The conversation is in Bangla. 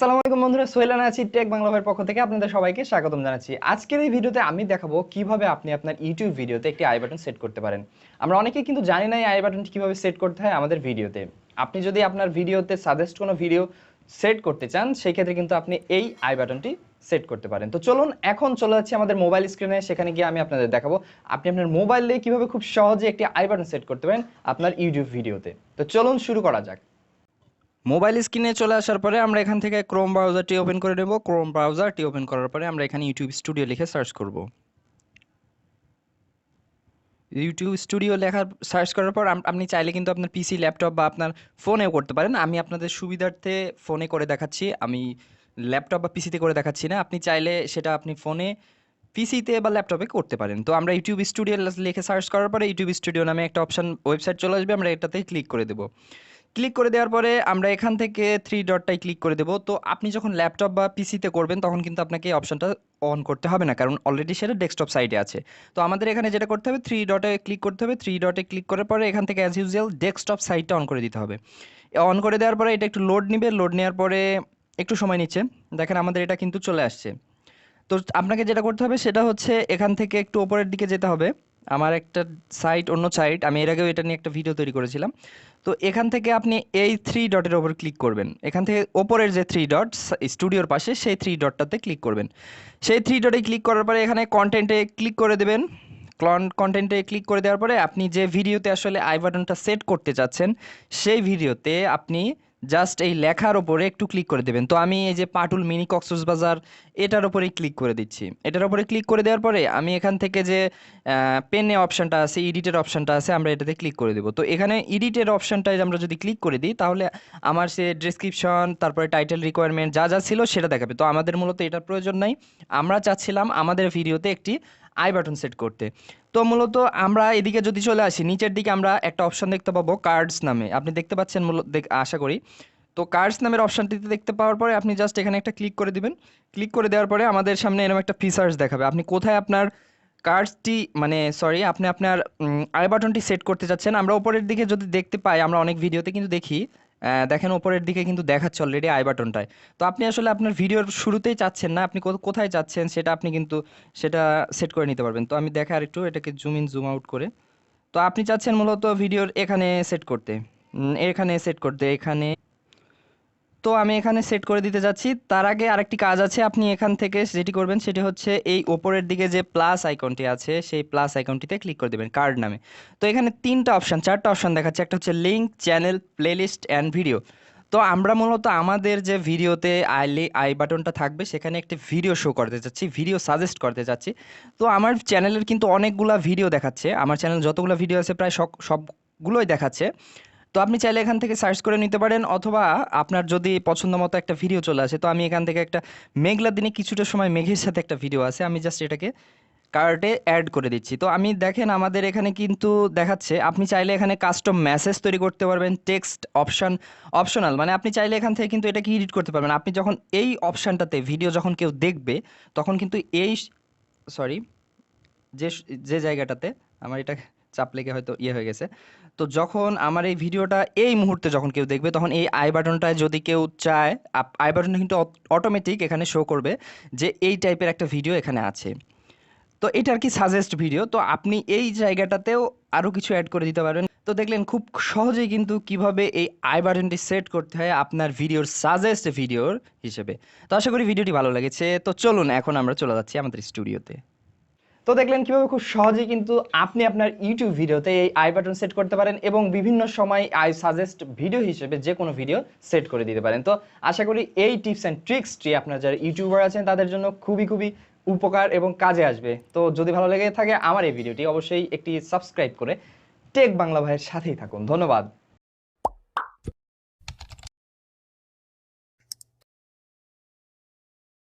আসসালামু আলাইকুম বন্ধুরা, সোহেল আছি টেক বাংলা ভাইয়ের পক্ষ থেকে আপনাদের সবাইকে স্বাগতম জানাচ্ছি। আজকের এই ভিডিওতে আমি দেখাবো কিভাবে আপনি আপনার ইউটিউব ভিডিওতে একটি আই বাটন সেট করতে পারেন। আমরা অনেকেই কিন্তু জানি না এই আই বাটনটি কিভাবে সেট করতে হয় আমাদের ভিডিওতে। আপনি যদি আপনার ভিডিওতে সাজেস্ট কোনো ভিডিও সেট করতে চান সেই ক্ষেত্রে কিন্তু আপনি এই আই বাটনটি সেট করতে পারেন। তো চলুন এখন চলে যাচ্ছি আমাদের মোবাইল স্ক্রিনে, সেখানে গিয়ে আমি আপনাদের দেখাবো আপনি আপনার মোবাইল দিয়ে কিভাবে খুব সহজে একটি আই বাটন সেট করতে পারেন আপনার ইউটিউব ভিডিওতে। তো চলুন শুরু করা যাক। মোবাইল স্ক্রিনে চলে আসার পরে আমরা এখান থেকে ক্রোম ব্রাউজারটি ওপেন করে নেব। ক্রোম ব্রাউজারটি ওপেন করার পরে আমরা এখানে ইউটিউব স্টুডিও লিখে সার্চ করব। ইউটিউব স্টুডিও লেখার সার্চ করার পর আপনি চাইলে কিন্তু আপনার পিসি, ল্যাপটপ বা আপনার ফোনেও করতে পারেন। আমি আপনাদের সুবিধার্থে ফোনে করে দেখাচ্ছি, আমি ল্যাপটপ বা পিসিতে করে দেখাচ্ছি না। আপনি চাইলে সেটা আপনি ফোনে, পিসিতে বা ল্যাপটপে করতে পারেন। তো আমরা ইউটিউব স্টুডিও লিখে সার্চ করার পরে ইউটিউব স্টুডিও নামে একটা অপশন ওয়েবসাইট চলে আসবে, আমরা এটাতে ক্লিক করে দেবো। ক্লিক করে দেওয়ার পরে আমরা এখান থেকে থ্রি ডটটাই ক্লিক করে দেবো। তো আপনি যখন ল্যাপটপ বা পিসিতে করবেন তখন কিন্তু আপনাকে এই অপশনটা অন করতে হবে না, কারণ অলরেডি সেটা ডেস্কটপ সাইটে আছে। তো আমাদের এখানে যেটা করতে হবে, থ্রি ডটে ক্লিক করতে হবে। থ্রি ডটে ক্লিক করার পরে এখান থেকে অ্যাজ ইউজুয়াল ডেস্কটপ সাইটটা অন করে দিতে হবে। অন করে দেওয়ার পরে এটা একটু লোড নিবে, লোড নেওয়ার পরে একটু সময় নিচ্ছে। দেখেন আমাদের এটা কিন্তু চলে আসছে। তো আপনাকে যেটা করতে হবে সেটা হচ্ছে এখান থেকে একটু ওপরের দিকে যেতে হবে। আমার একটা সাইট, অন্য সাইট, আমি এর আগেও এটা নিয়ে একটা ভিডিও তৈরি করেছিলাম। তো এখান থেকে আপনি এই থ্রি ডটের ওপর ক্লিক করবেন। এখান থেকে ওপরের যে থ্রি ডট স্টুডিওর পাশে, সেই থ্রি ডটটাতে ক্লিক করবেন। সেই থ্রি ডটে ক্লিক করার পরে এখানে কন্টেন্টে ক্লিক করে দেবেন। কন্টেন্টে ক্লিক করে দেওয়ার পরে আপনি যে ভিডিওতে আসলে আই বাটনটা সেট করতে চাচ্ছেন সেই ভিডিওতে আপনি জাস্ট এই লেখার ওপরে একটু ক্লিক করে দেবেন। তো আমি এই যে পাটুল মিনি কক্সবাজার, এটার ওপরেই ক্লিক করে দিচ্ছি। এটার ওপরে ক্লিক করে দেওয়ার পরে আমি এখান থেকে যে পেনে অপশানটা আছে, এডিটের অপশানটা আছে, আমরা এটাতে ক্লিক করে দেবো। তো এখানে এডিটের অপশানটায় আমরা যদি ক্লিক করে দিই তাহলে আমার সে ডেসক্রিপশন, তারপরে টাইটেল রিকোয়ারমেন্ট যা যা ছিল সেটা দেখাবে। তো আমাদের মূলত এটার প্রয়োজন নাই, আমরা চাচ্ছিলাম আমাদের ভিডিওতে একটি আই বাটন সেট করতে। তো মূলত আমরা এদিকে যদি চলে আসি, নিচের দিকে আমরা একটা অপশন দেখতে পাবো কার্ডস নামে, আপনি দেখতে পাচ্ছেন মূলত, আশা করি। তো কার্ডস নামের অপশনটিতে দেখতে পাওয়ার পরে আপনি জাস্ট এখানে একটা ক্লিক করে দিবেন। ক্লিক করে দেওয়ার পরে আমাদের সামনে এরকম একটা ফিচার্স দেখাবে, আপনি কোথায় আপনার কার্ডসটি, মানে সরি, আপনি আপনার আই বাটনটি সেট করতে চাচ্ছেন। আমরা উপরের দিকে যদি দেখতে পাই, আমরা অনেক ভিডিওতে কিন্তু দেখি, দেখেন উপরের দিকে কিন্তু দেখাচ্ছে অলরেডি আই বাটনটায়। তো আপনি আসলে আপনার ভিডিওর শুরুতেই চাচ্ছেন না, আপনি কোথায় চাচ্ছেন সেটা আপনি কিন্তু সেটা সেট করে নিতে পারবেন। তো আমি দেখা আর একটু এটাকে জুম ইন জুম আউট করে, তো আপনি চাচ্ছেন মূলত ভিডিওর এখানে সেট করতে, এখানে সেট করতে, এখানে। তো আমি এখানে সেট করে দিতে যাচ্ছি। তার আগে আরেকটি কাজ আছে, আপনি এখান থেকে যেটি করবেন সেটি হচ্ছে এই ওপরের দিকে যে প্লাস আইকনটি আছে সেই প্লাস আইকনটিতে ক্লিক করে দেবেন কার্ড নামে। তো এখানে চারটা অপশান দেখাচ্ছে, একটা হচ্ছে link, channel, playlist and video. তো আমরা মূলত আমাদের যে ভিডিওতে আই বাটনটা থাকবে সেখানে একটি ভিডিও শো করতে চাচ্ছি, ভিডিও সাজেস্ট করতে চাচ্ছি। তো আমার চ্যানেলের কিন্তু অনেকগুলা ভিডিও দেখাচ্ছে, আমার চ্যানেল যতগুলো ভিডিও আছে প্রায় সবগুলোই দেখাচ্ছে। তো আপনি চাইলে এখান থেকে সার্চ করে নিতে পারেন, অথবা আপনার যদি পছন্দ মতো একটা ভিডিও চলে আসে, তো আমি এখান থেকে একটা মেঘলা দিনে কিছুটা সময় মেঘের সাথে একটা ভিডিও আছে, আমি জাস্ট এটাকে কার্টে অ্যাড করে দিচ্ছি। তো আমি দেখেন আমাদের এখানে কিন্তু দেখাচ্ছে, আপনি চাইলে এখানে কাস্টম মেসেজ তৈরি করতে পারবেন, টেক্সট অপশনাল, মানে আপনি চাইলে এখান থেকে কিন্তু এটাকে এডিট করতে পারবেন। আপনি যখন এই অপশানটাতে ভিডিও যখন কেউ দেখবে তখন কিন্তু এই, সরি, যে যে জায়গাটাতে আমার এটা চাপ লেগে হয়তো ইয়ে হয়ে গেছে। তো যখন আমার এই ভিডিওটা এই মুহূর্তে যখন কেউ দেখবে তখন এই আই বাটনটায় যদি কেউ চায়, আই বাটনটা কিন্তু অটোমেটিক এখানে শো করবে যে এই টাইপের একটা ভিডিও এখানে আছে। তো এটা আর কি সাজেস্ট ভিডিও। তো আপনি এই জায়গাটাতেও আরও কিছু অ্যাড করে দিতে পারবেন। তো দেখলেন খুব সহজেই কিন্তু কিভাবে এই আই বাটনটি সেট করতে হয় আপনার ভিডিওর সাজেস্ট ভিডিওর হিসেবে। তো আশা করি ভিডিওটি ভালো লেগেছে। তো চলুন এখন আমরা চলে যাচ্ছি আমাদের স্টুডিওতে। তো দেখলেন কিভাবে খুব সহজেই কিন্তু আপনি আপনার ইউটিউব ভিডিওতে এই আই বাটন সেট করতে পারেন এবং বিভিন্ন সময় আই সাজেস্ট ভিডিও হিসেবে যে কোনো ভিডিও সেট করে দিতে পারেন। তো আশা করি এই টিপস অ্যান্ড ট্রিক্সটি আপনার যারা ইউটিউবার আছেন তাদের জন্য খুবই খুবই উপকার এবং কাজে আসবে। তো যদি ভালো লেগে থাকে আমার এই ভিডিওটি অবশ্যই একটি সাবস্ক্রাইব করে টেক বাংলা ভাইয়ের সাথেই থাকুন। ধন্যবাদ।